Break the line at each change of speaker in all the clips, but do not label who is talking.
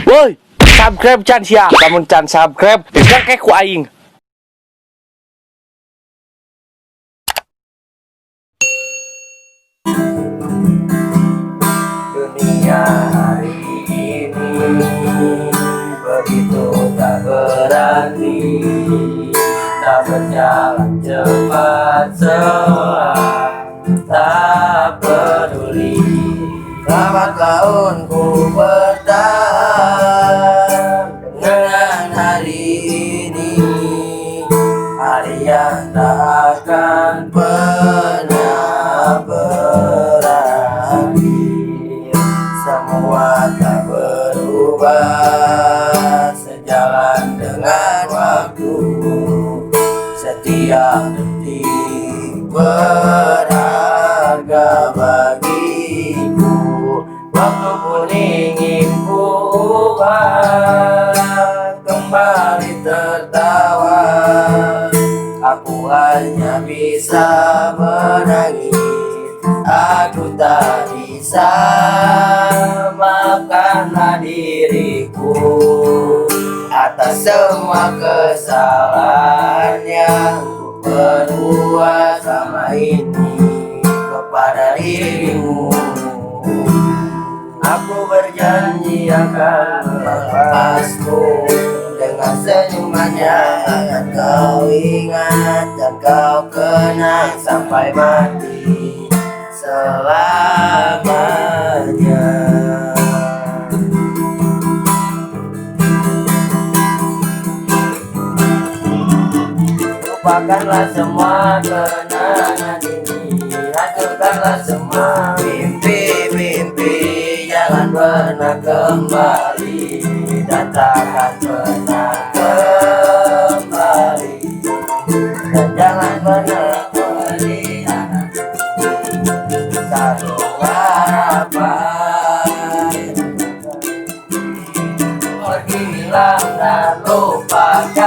Woi, subscribe can sia, lamun can subscribe, bisa kayak ku aing.
Dunia hari ini begitu tak berarti, tak berjalan cepat tak peduli. Selamat tahunku bertahan dengan hari ini, hari yang tak akan pernah berakhir. Semua tak berubah sejalan dengan waktu, setiap detik berharga bagiku. Waktu pun ingin ku ubah kembali tertawa, aku hanya bisa menangis, aku tak bisa. Maafkanlah diriku atas semua kesalahan yang ku perbuat selama ini kepada dirimu. Aku berjanji akan melepasmu dengan senyuman yang akan kau ingat dan kau kenang sampai mati selamanya. Lupakanlah semua kenangan ini, hancurkanlah semua mimpi-mimpi. Jangan pernah kembali dan takkan pernah kembali, dan jangan pernah melihat satu harapan. Pergi hilang dan lupakan,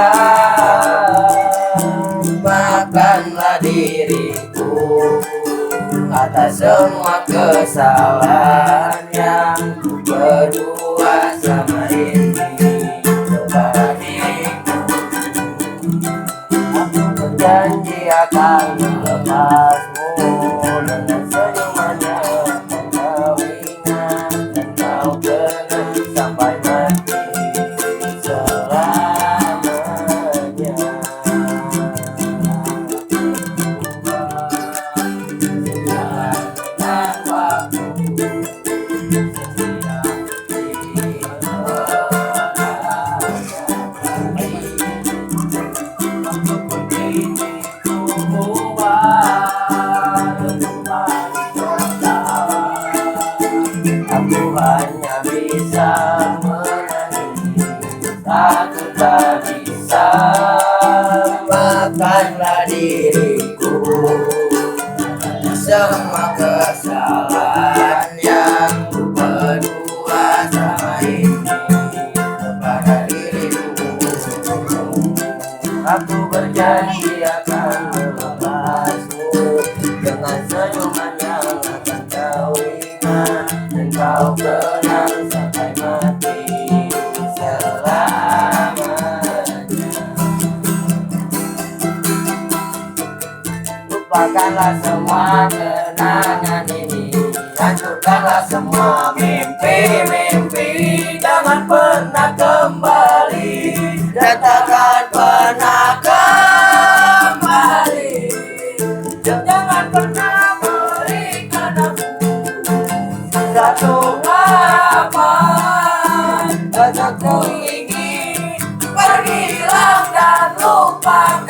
maafkanlah diriku atas semua kesalahan yang ku perbuat selama ini kepada diriku. Aku berjanji akan melepasmu dengan senyuman yang akan kau ingat dan kau kenang sampai mati selamanya. Aku hanya bisa menangis, aku tak bisa. Maafkanlah diriku semua kesalahan yang ku perbuat selama ini kepada dirimu. Aku berjanji akan melepasmu dengan senyuman yang akan kau ingat dan kau kenang sampai mati selamanya. Lupakanlah semua kenangan ini, hancurkanlah semua mimpi-mimpi. Jangan pernah kembali dan takkan pernah kembali, jangan pernah berikan aku satu harapan. Hanya ku ingin pergi hilang dan lupakan.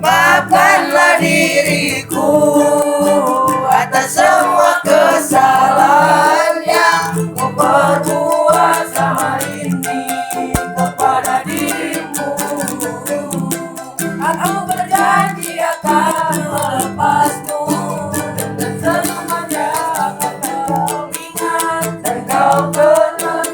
Maafkanlah diriku atas semua kesalahan yang ku perbuat selama ini kepada dirimu. Aku berjanji akan melepasmu dengan senyuman yang akan kau ingat dan kau kenang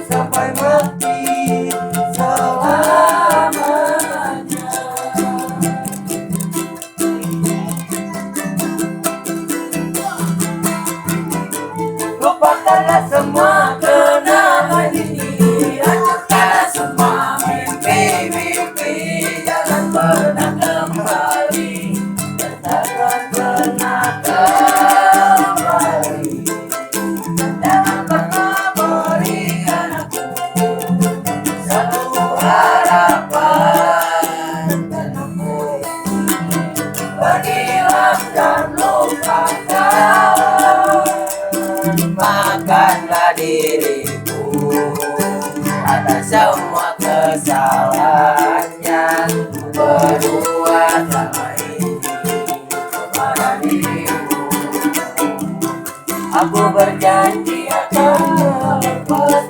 diriku atas semua kesalahan yang ku berbuat selama ini kepada dirimu. Aku berjanji akan melepaskan